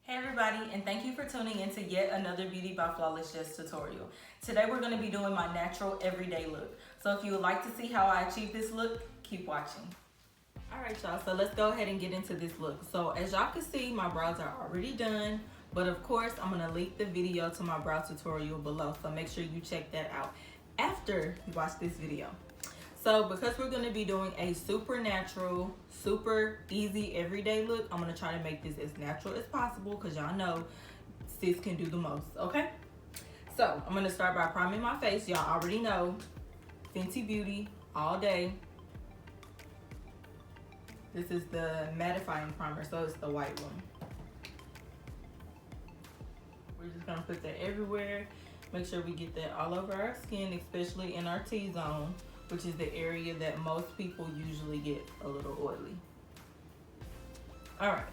Hey everybody, and thank you for tuning in to yet another Beauty by Flawless Jess tutorial. Today we're going to be doing my natural everyday look. So if you would like to see how I achieve this look, keep watching. Alright y'all, so let's go ahead and get into this look. So as y'all can see, my brows are already done, but of course I'm going to link the video to my brow tutorial below, so make sure you check that out after you watch this video. So because we're going to be doing a super natural, super easy everyday look, I'm going to try to make this as natural as possible because y'all know sis can do the most, okay? So I'm going to start by priming my face. Y'all already know Fenty Beauty all day. This is the mattifying primer, so it's the white one. We're just going to put that everywhere. Make sure we get that all over our skin, especially in our T-zone, which is the area that most people usually get a little oily. All right,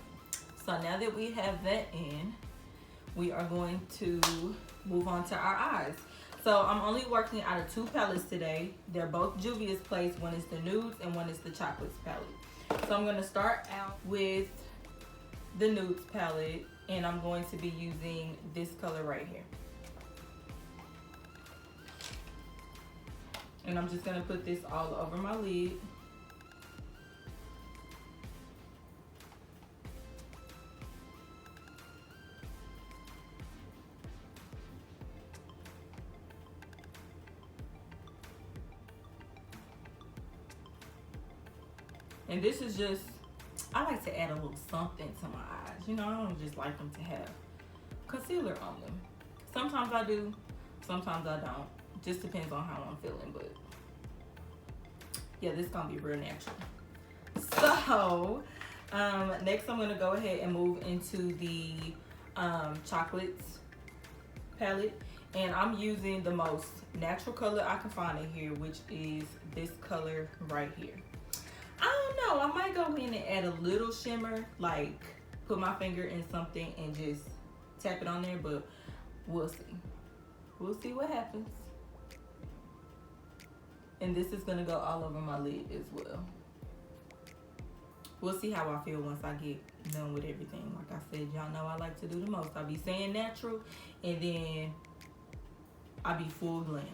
so now that we have that in, we are going to move on to our eyes. So I'm only working out of two palettes today. They're both Juvia's place. One is the Nudes and one is the Chocolates palette. So I'm gonna start out with the Nudes palette, and I'm going to be using this color right here. And I'm just gonna put this all over my lid. And this is just, I like to add a little something to my eyes. You know, I don't just like them to have concealer on them. Sometimes I do, sometimes I don't. Just depends on how I'm feeling, but yeah, this is gonna be real natural. So next I'm gonna go ahead and move into the Chocolates palette, and I'm using the most natural color I can find in here, which is this color right here. I don't know, I might go in and add a little shimmer, like put my finger in something and just tap it on there, but we'll see. We'll see what happens. And this is gonna go all over my lid as well. We'll see how I feel once I get done with everything. Like I said, y'all know I like to do the most. I be saying natural, and then I be full glam.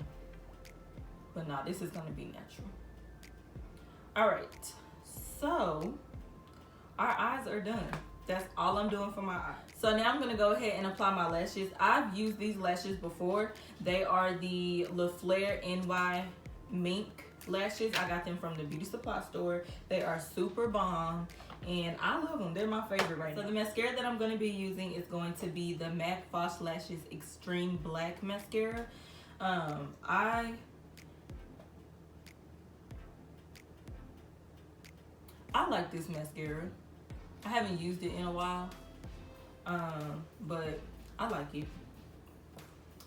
But nah, this is gonna be natural. All right, so our eyes are done. That's all I'm doing for my eyes. So now I'm gonna go ahead and apply my lashes. I've used these lashes before. They are the Le Flare NY Mink lashes. I got them from the beauty supply store. They are super bomb and I love them. They're my favorite right now. So the mascara that I'm going to be using is going to be the MAC Fosh Lashes Extreme Black Mascara. I like this mascara. I haven't used it in a while, but I like it.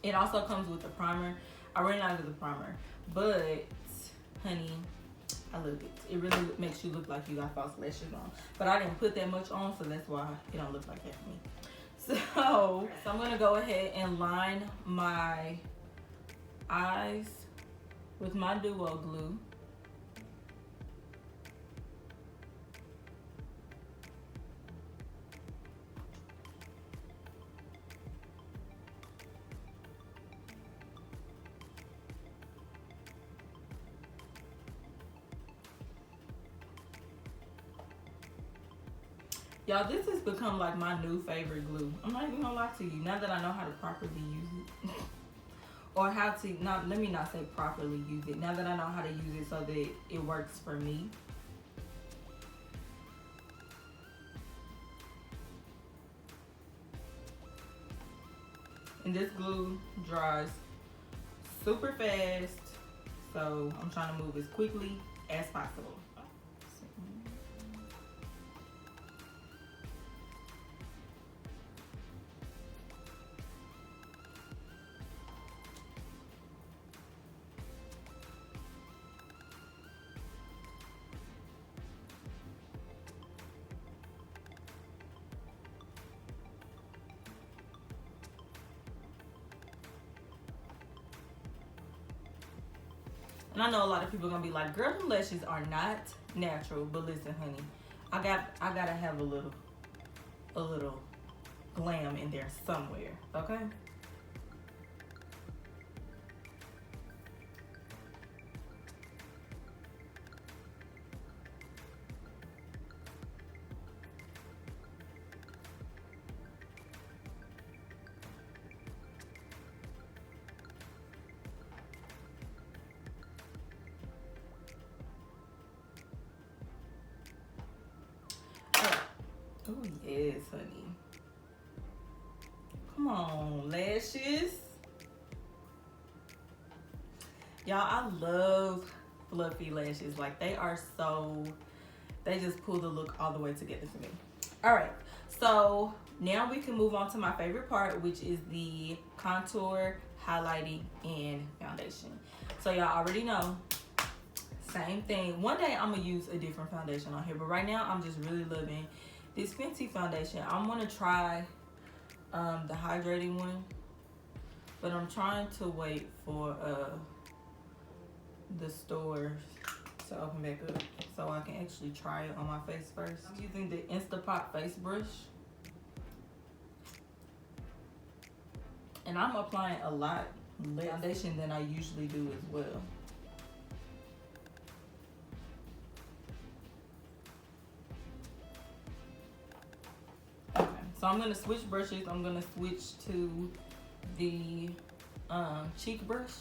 It also comes with a primer. I ran out of the primer, but honey, I love it. It really makes you look like you got false lashes on. But I didn't put that much on, so that's why it don't look like that for me. So I'm gonna go ahead and line my eyes with my Duo glue. Y'all, this has become like my new favorite glue. I'm not even gonna lie to you. Now that I know how to properly use it, or how to, let me not say properly use it. Now that I know how to use it so that it works for me. And this glue dries super fast, so I'm trying to move as quickly as possible. And I know a lot of people are gonna be like, girl, them lashes are not natural. But listen, honey, I gotta have a little Glam in there somewhere, okay? Oh, yes, honey. Come on, lashes. Y'all, I love fluffy lashes. Like, they are so, they just pull the look all the way together for me. All right, so now we can move on to my favorite part, which is the contour, highlighting, and foundation. So y'all already know, same thing. One day I'm gonna use a different foundation on here, but right now I'm just really loving this Fenty foundation. I'm gonna try the hydrating one, but I'm trying to wait for the stores to open back up so I can actually try it on my face first. I'm using the Instapot face brush, and I'm applying a lot less foundation than I usually do as well. So I'm gonna switch brushes. I'm gonna switch to the cheek brush.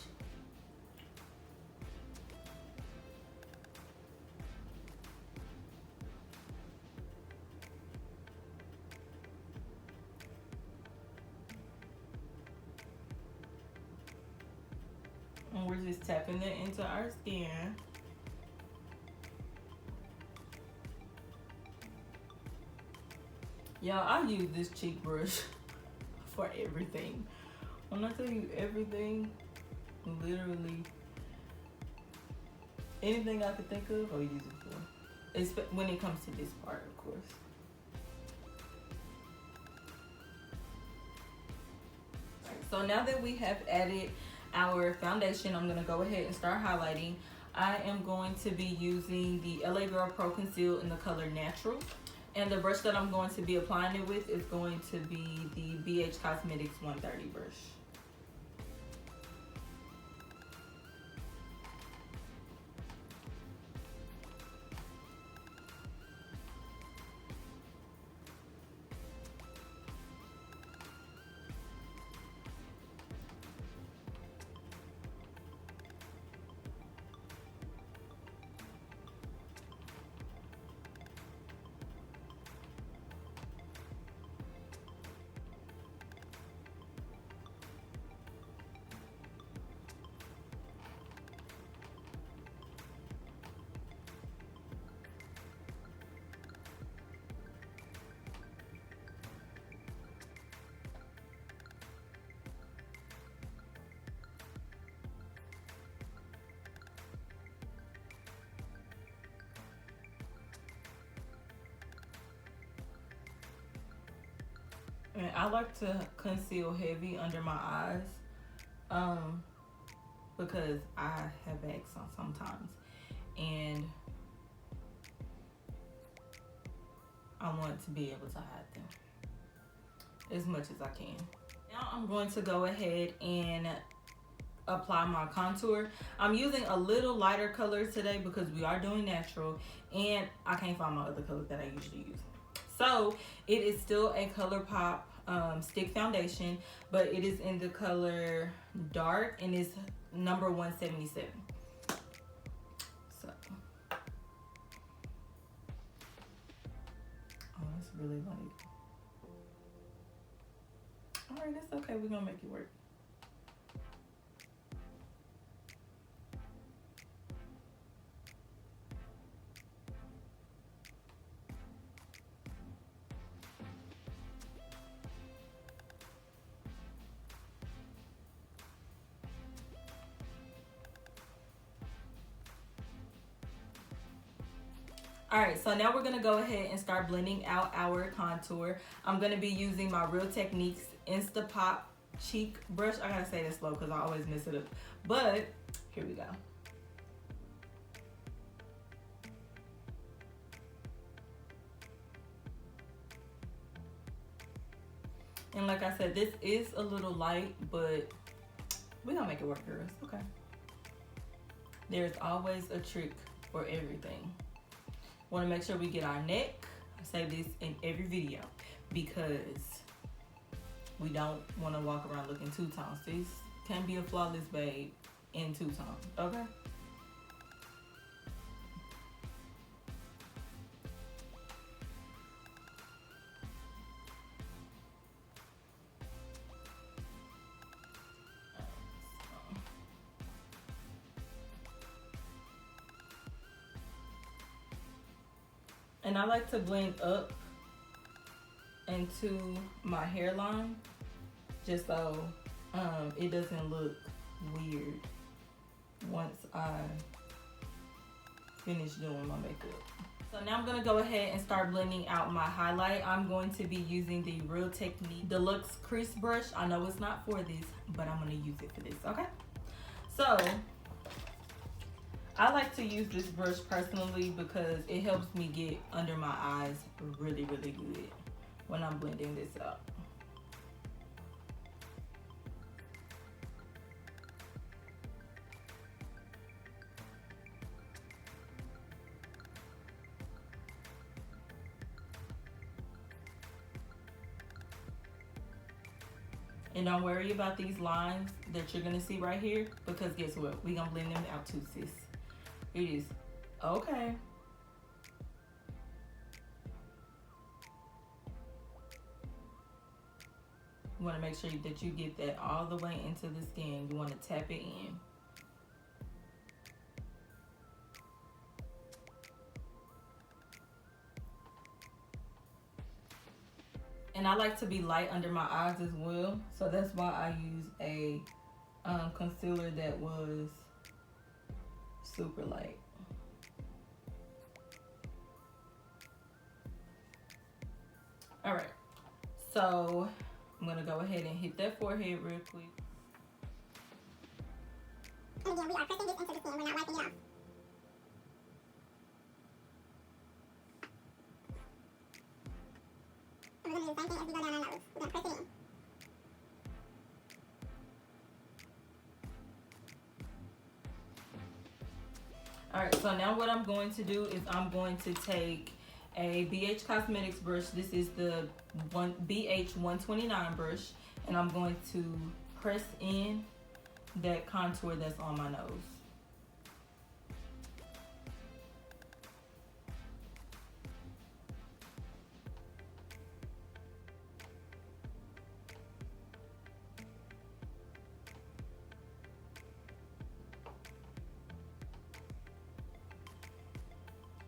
And we're just tapping it into our skin. Y'all, I use this cheek brush for everything. When I tell you everything, literally anything I could think of, I'll use it for. It's when it comes to this part, of course. So now that we have added our foundation, I'm gonna go ahead and start highlighting. I am going to be using the LA Girl Pro Conceal in the color Natural. And the brush that I'm going to be applying it with is going to be the BH Cosmetics 130 brush. And I like to conceal heavy under my eyes because I have bags on sometimes, and I want to be able to hide them as much as I can. Now I'm going to go ahead and apply my contour. I'm using a little lighter color today because we are doing natural, and I can't find my other color that I usually use. So it is still a ColourPop stick foundation, but it is in the color dark and it's number 177. So, oh, that's really light. All right, that's okay. We're gonna make it work. All right, so now we're gonna go ahead and start blending out our contour. I'm gonna be using my Real Techniques Instapot cheek brush. I gotta say this slow because I always mess it up, but here we go. And like I said, this is a little light, but we're gonna make it work, girls. Okay. There's always a trick for everything. Want to make sure we get our neck. I say this in every video because we don't want to walk around looking two-tones. This can be a flawless babe in two-tones, okay? And I like to blend up into my hairline just so it doesn't look weird once I finish doing my makeup. So now I'm gonna go ahead and start blending out my highlight. I'm going to be using the Real Technique Deluxe Crease Brush. I know it's not for this, but I'm gonna use it for this, okay? So I like to use this brush personally because it helps me get under my eyes really, really good when I'm blending this out. And don't worry about these lines that you're gonna see right here, because guess what? We're gonna blend them out too, sis. It is okay. You wanna make sure that you get that all the way into the skin. You wanna tap it in. And I like to be light under my eyes as well. So that's why I use a concealer that was super light. All right, so I'm gonna go ahead and hit that forehead real quick. And again, we are pressing this into the skin. We're not wiping it off. And we're going to do the same thing as we go down our nose. We're going to press it in. All right, so now what I'm going to do is I'm going to take a BH Cosmetics brush. This is the BH 129 brush, and I'm going to press in that contour that's on my nose.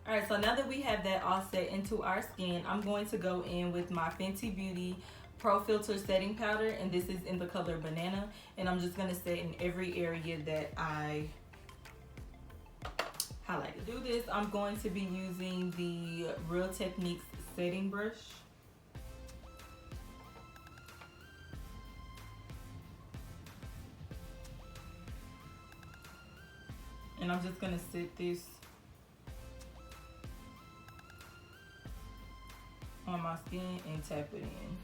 All right, so now that we have that all set into our skin, I'm going to go in with my Fenty Beauty Pro Filter Setting Powder, and this is in the color Banana, and I'm just gonna set in every area that I highlight. To do this, I'm going to be using the Real Techniques Setting Brush. And I'm just gonna set this on my skin and tap it in.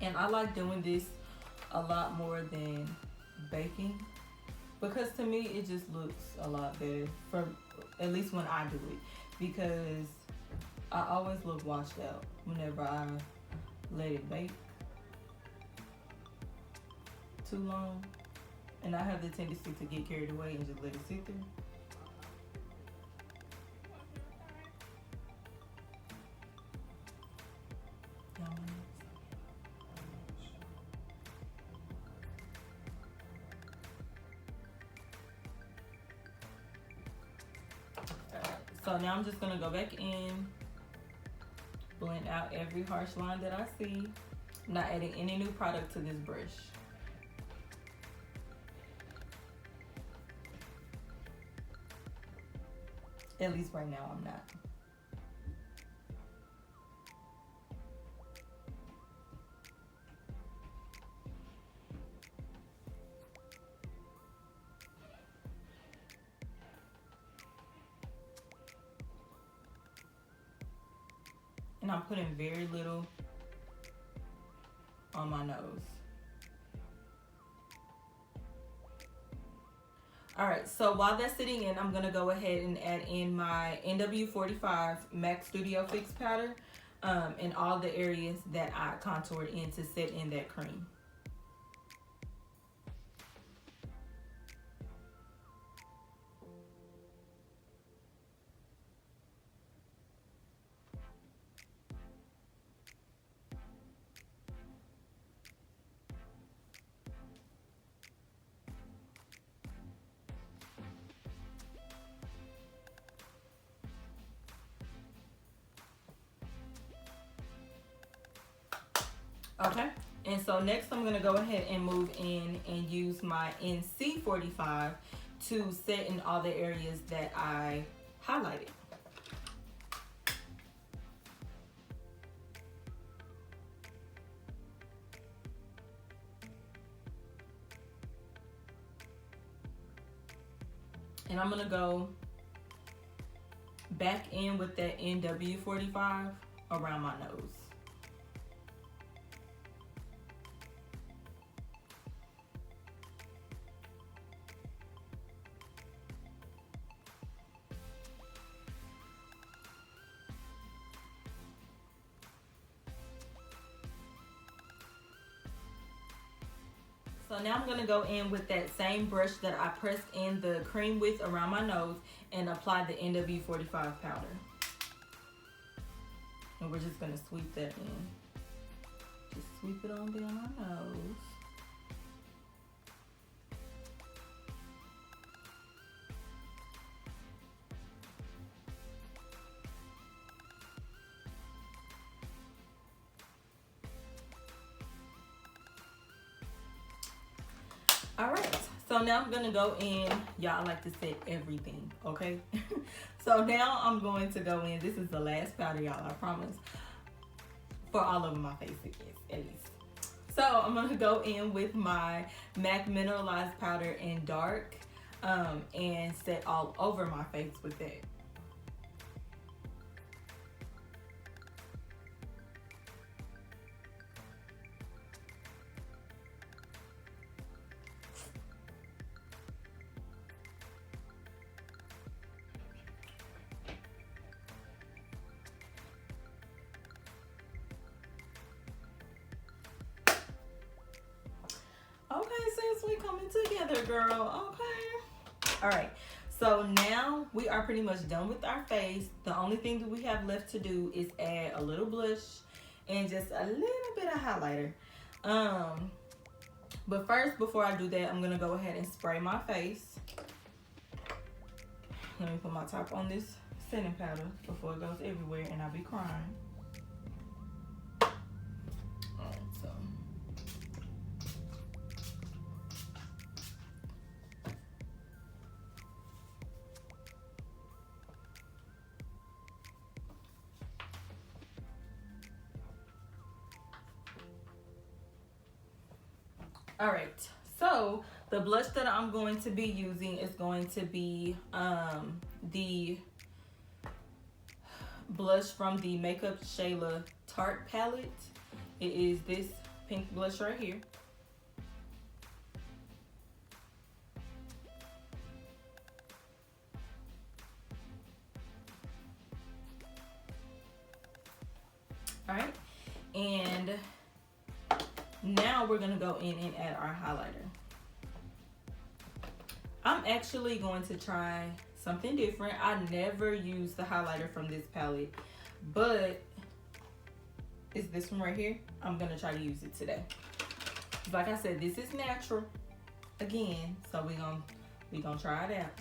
And I like doing this a lot more than baking, because to me it just looks a lot better, for at least when I do it, because I always look washed out whenever I let it bake too long. And I have the tendency to get carried away and just let it sit there. So now I'm just gonna go back in, blend out every harsh line that I see. I'm not adding any new product to this brush. At least right now, I'm not. and I'm putting very little on my nose. Alright, so while that's sitting in, I'm going to go ahead and add in my NW45 MAC Studio Fix powder in all the areas that I contoured in to set in that cream. Okay, and so next I'm going to go ahead and move in and use my NC45 to set in all the areas that I highlighted. And I'm going to go back in with that NW45 around my nose. So now I'm going to go in with that same brush that I pressed in the cream with around my nose and apply the NW45 powder. And we're just going to sweep that in. Just sweep it on down my nose. All right, so now I'm gonna go in. Y'all like to set everything, okay? So now I'm going to go in. This is the last powder, y'all, I promise. For all over my face, at least. So I'm gonna go in with my MAC Mineralize powder in dark and set all over my face with that. Okay, sis, we coming together, girl. Okay. All right. So now we are pretty much done with our face. The only thing that we have left to do is add a little blush and just a little bit of highlighter. But first, before I do that, I'm gonna go ahead and spray my face. Let me put my top on this setting powder before it goes everywhere and I'll be crying. All right, so the blush that I'm going to be using is going to be the blush from the Makeup Shayla Tarte palette. It is this pink blush right here. All right, and now we're gonna go in and add our highlighter. I'm actually going to try something different. I never use the highlighter from this palette, but it's this one right here. I'm gonna try to use it today. Like I said, this is natural again, so we gonna try it out.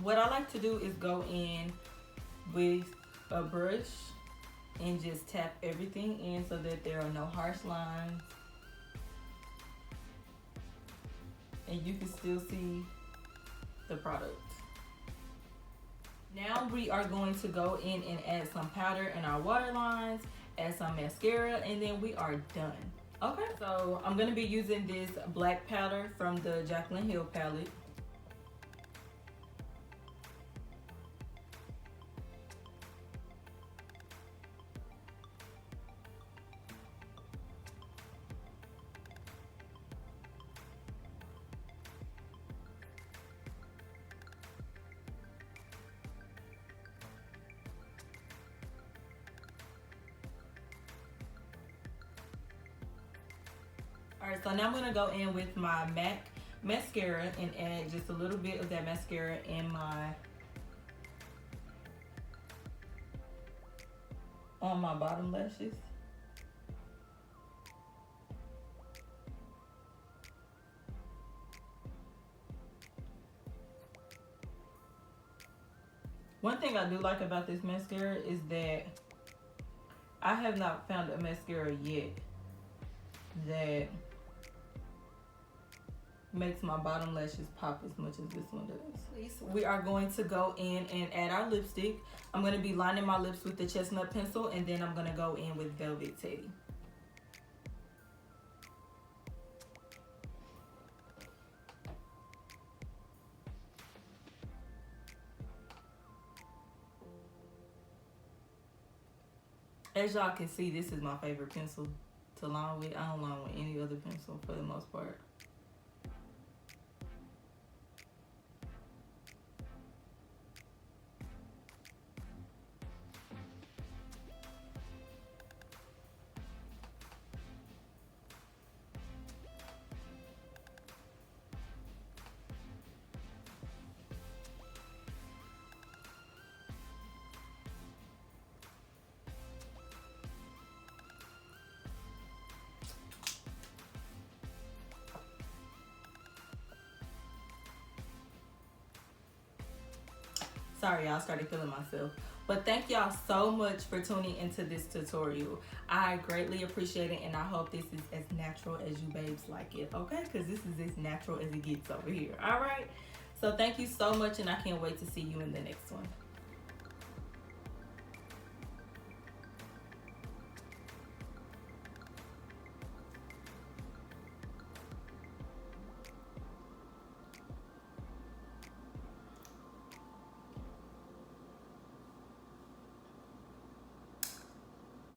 What I like to do is go in with a brush and just tap everything in so that there are no harsh lines. And you can still see the product. Now we are going to go in and add some powder in our waterlines, add some mascara, and then we are done. Okay, so I'm gonna be using this black powder from the Jaclyn Hill palette. Alright, so now I'm going to go in with my MAC mascara and add just a little bit of that mascara on my bottom lashes. One thing I do like about this mascara is that I have not found a mascara yet that makes my bottom lashes pop as much as this one does. We are going to go in and add our lipstick. I'm going to be lining my lips with the chestnut pencil, and then I'm going to go in with Velvet Teddy. As y'all can see, this is my favorite pencil to line with. I don't line with any other pencil for the most part. Sorry, y'all, started feeling myself. But thank y'all so much for tuning into this tutorial. I greatly appreciate it, and I hope this is as natural as you babes like it, okay? Because this is as natural as it gets over here, all right? So thank you so much, and I can't wait to see you in the next one.